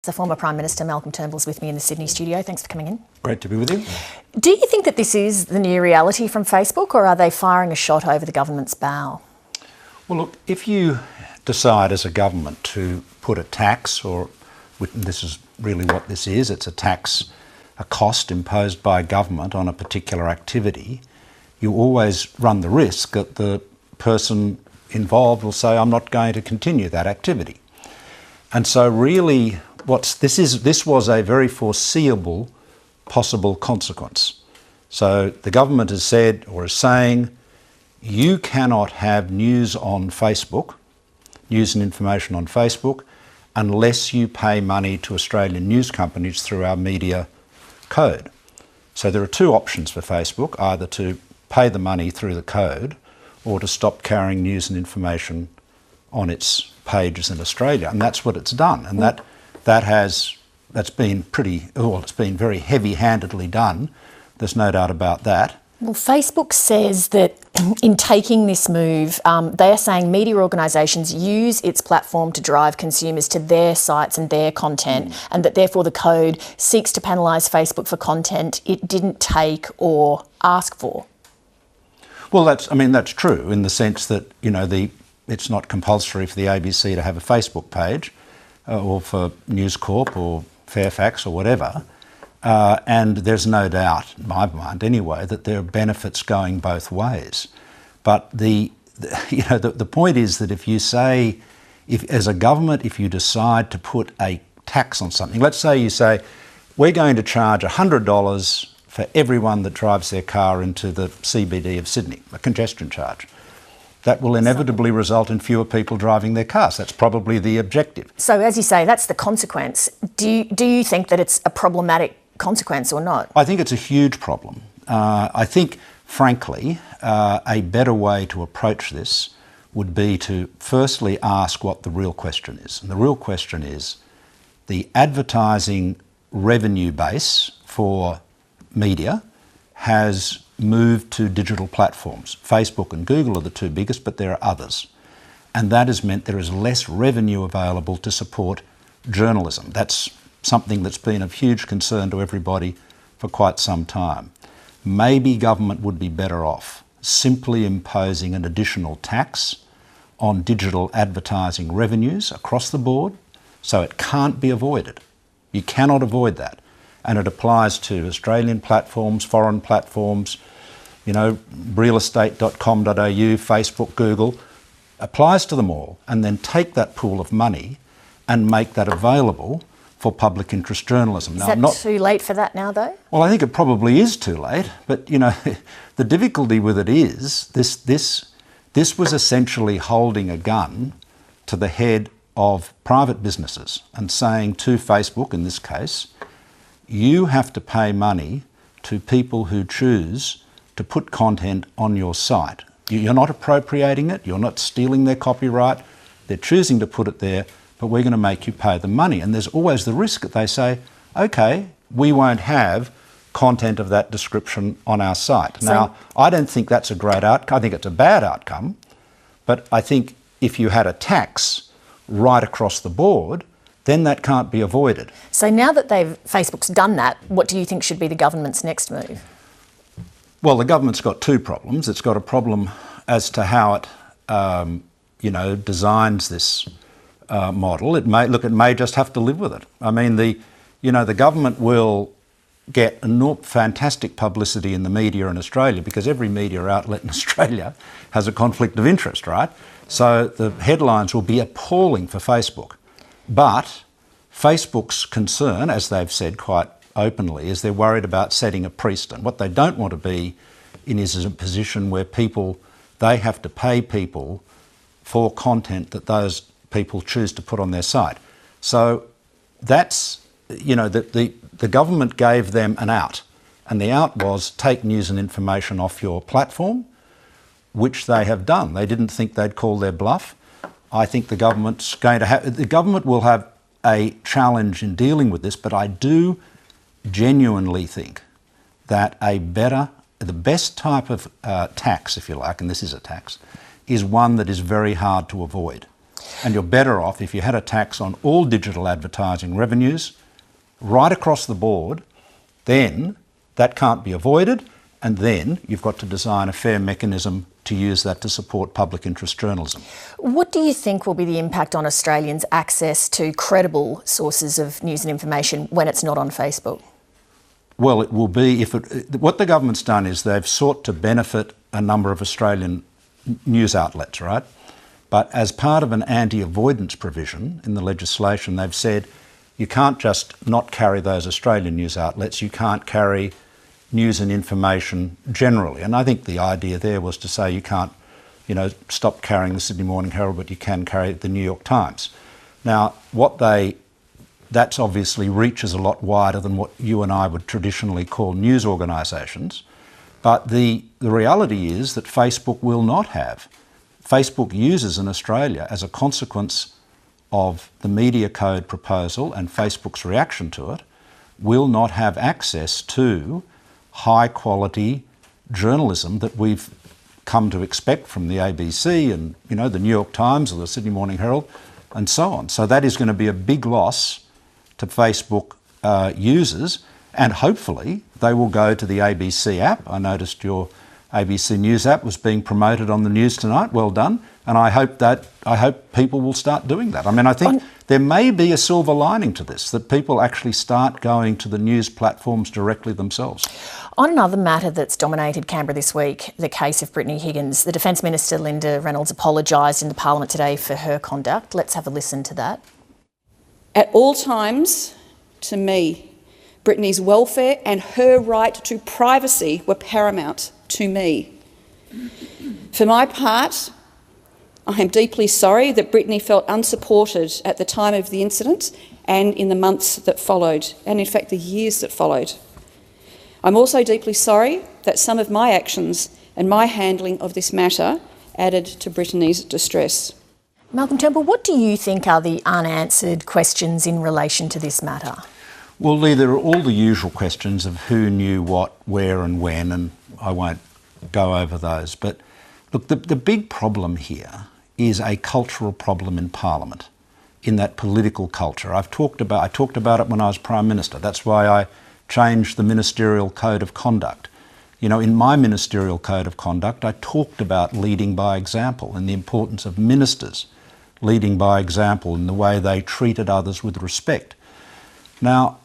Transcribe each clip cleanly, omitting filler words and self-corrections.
The former Prime Minister Malcolm Turnbull is with me in the Sydney studio. Thanks for coming in. Great to be with you. Do you think that this is the new reality from Facebook, or are they firing a shot over the government's bow? Well, look, if you decide as a government to put a tax, or this is really what this is, it's a tax, a cost imposed by government on a particular activity, you always run the risk that the person involved will say, I'm not going to continue that activity. And so really, this was a very foreseeable possible consequence. So the government has said, or is saying, you cannot have news on Facebook, news and information on Facebook, unless you pay money to Australian news companies through our media code. So there are two options for Facebook, either to pay the money through the code or to stop carrying news and information on its pages in Australia. And that's what it's done. And that's been it's been very heavy-handedly done. There's no doubt about that. Well, Facebook says that in taking this move, they are saying media organisations use its platform to drive consumers to their sites and their content, and that therefore the code seeks to penalise Facebook for content it didn't take or ask for. Well, that's true in the sense that, it's not compulsory for the ABC to have a Facebook page, or for News Corp or Fairfax or whatever. And there's no doubt, in my mind anyway, that there are benefits going both ways. But the point is that if you say, as a government, if you decide to put a tax on something, let's say you say, we're going to charge $100 for everyone that drives their car into the CBD of Sydney, a congestion charge. That will inevitably result in fewer people driving their cars. That's probably the objective. So as you say, that's the consequence. Do you think that it's a problematic consequence or not? I think it's a huge problem. I think, frankly, a better way to approach this would be to firstly ask what the real question is. And the real question is the advertising revenue base for media has moved to digital platforms. Facebook and Google are the two biggest, but there are others. And that has meant there is less revenue available to support journalism. That's something that's been of huge concern to everybody for quite some time. Maybe government would be better off simply imposing an additional tax on digital advertising revenues across the board, so it can't be avoided. You cannot avoid that. And it applies to Australian platforms, foreign platforms, realestate.com.au, Facebook, Google, applies to them all, and then take that pool of money and make that available for public interest journalism. Is that too late for that now, though? Well, I think it probably is too late, but the difficulty with it is this was essentially holding a gun to the head of private businesses and saying to Facebook, in this case, you have to pay money to people who choose to put content on your site. You're not appropriating it, you're not stealing their copyright, they're choosing to put it there, but we're going to make you pay the money. And there's always the risk that they say, okay, we won't have content of that description on our site. Now, I don't think that's a great outcome. I think it's a bad outcome, but I think if you had a tax right across the board, then that can't be avoided. So now that Facebook's done that, what do you think should be the government's next move? Well, the government's got two problems. It's got a problem as to how it, designs this model. It may just have to live with it. I mean, the government will get fantastic publicity in the media in Australia because every media outlet in Australia has a conflict of interest, right? So the headlines will be appalling for Facebook. But Facebook's concern, as they've said quite openly, is they're worried about setting a precedent. What they don't want to be in is a position where they have to pay people for content that those people choose to put on their site. So that's, the government gave them an out. And the out was take news and information off your platform, which they have done. They didn't think they'd call their bluff. I think the government will have a challenge in dealing with this, but I do genuinely think that the best type of tax, if you like, and this is a tax, is one that is very hard to avoid. And you're better off if you had a tax on all digital advertising revenues right across the board. Then that can't be avoided, and then you've got to design a fair mechanism to use that to support public interest journalism. What do you think will be the impact on Australians' access to credible sources of news and information when it's not on Facebook? Well, it will be what the government's done is they've sought to benefit a number of Australian news outlets, right? But as part of an anti-avoidance provision in the legislation, they've said you can't just not carry those Australian news outlets, you can't carry news and information generally. And I think the idea there was to say you can't, stop carrying the Sydney Morning Herald, but you can carry the New York Times. Now, that's obviously reaches a lot wider than what you and I would traditionally call news organisations. But the reality is that Facebook will not have. Facebook users in Australia, as a consequence of the media code proposal and Facebook's reaction to it, will not have access to high quality journalism that we've come to expect from the ABC and, the New York Times or the Sydney Morning Herald and so on. So that is going to be a big loss to Facebook users, and hopefully they will go to the ABC app. I noticed your ABC News app was being promoted on the news tonight. Well done. And I hope people will start doing that. I mean, I think there may be a silver lining to this, that people actually start going to the news platforms directly themselves. On another matter that's dominated Canberra this week, the case of Brittany Higgins, the Defence Minister Linda Reynolds apologised in the Parliament today for her conduct. Let's have a listen to that. At all times, to me, Brittany's welfare and her right to privacy were paramount to me. For my part, I am deeply sorry that Brittany felt unsupported at the time of the incident and in the months that followed, and in fact the years that followed. I'm also deeply sorry that some of my actions and my handling of this matter added to Brittany's distress. Malcolm Turnbull, what do you think are the unanswered questions in relation to this matter? Well, Lee, there are all the usual questions of who knew what, where and when, and I won't go over those. But look, the big problem here is a cultural problem in Parliament, in that political culture. I talked about it when I was Prime Minister. That's why I changed the Ministerial Code of Conduct. In my Ministerial Code of Conduct, I talked about leading by example and the importance of ministers leading by example in the way they treated others with respect. Now,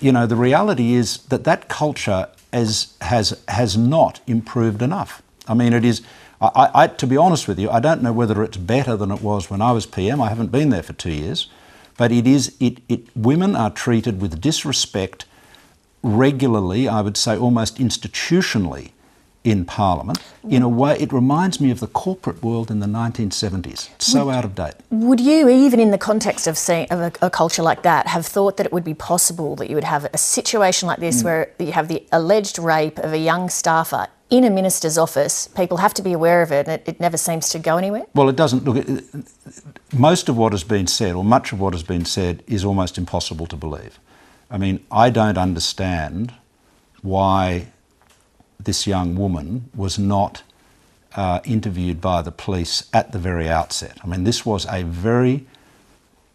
the reality is that culture has not improved enough. I mean, it is. To be honest with you, I don't know whether it's better than it was when I was PM. I haven't been there for 2 years, but it is. Women are treated with disrespect regularly. I would say almost institutionally in Parliament. In a way, it reminds me of the corporate world in the 1970s. It's so out of date. Would you, even in the context of a culture like that, have thought that it would be possible that you would have a situation like this where you have the alleged rape of a young staffer in a minister's office? People have to be aware of it, and it never seems to go anywhere? Well, it doesn't. Look, most of what has been said, or much of what has been said, is almost impossible to believe. I mean, I don't understand why this young woman was not interviewed by the police at the very outset. I mean, this was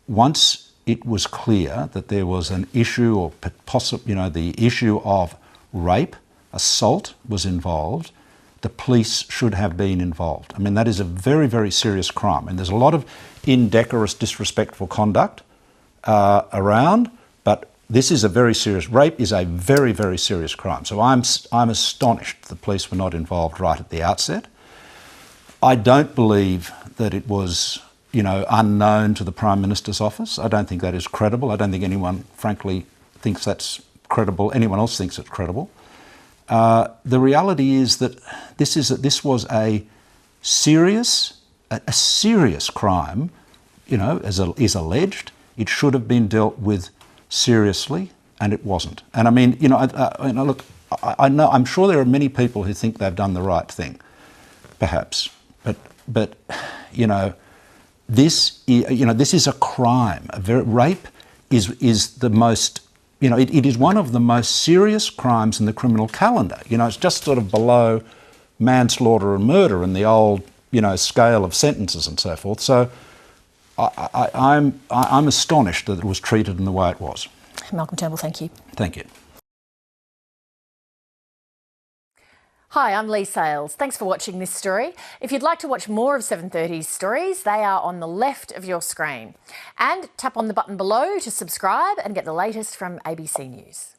once it was clear that there was an issue or the issue of rape, assault was involved, the police should have been involved. I mean, that is a very, very serious crime. And there's a lot of indecorous, disrespectful conduct around, but this is a very serious, rape is a very, very serious crime. So I'm astonished the police were not involved right at the outset. I don't believe that it was, unknown to the Prime Minister's office. I don't think that is credible. I don't think anyone, frankly, thinks that's credible. Anyone else thinks it's credible. The reality is that this was a serious crime, as is alleged. It should have been dealt with seriously, and it wasn't. And I mean, look, I know, I'm sure there are many people who think they've done the right thing, perhaps, but this is a crime. Rape is the most, it is one of the most serious crimes in the criminal calendar. It's just sort of below manslaughter and murder in the old, scale of sentences and so forth. So I'm astonished that it was treated in the way it was. Malcolm Turnbull, thank you. Thank you. Hi, I'm Lee Sales. Thanks for watching this story. If you'd like to watch more of 7:30's stories, they are on the left of your screen. And tap on the button below to subscribe and get the latest from ABC News.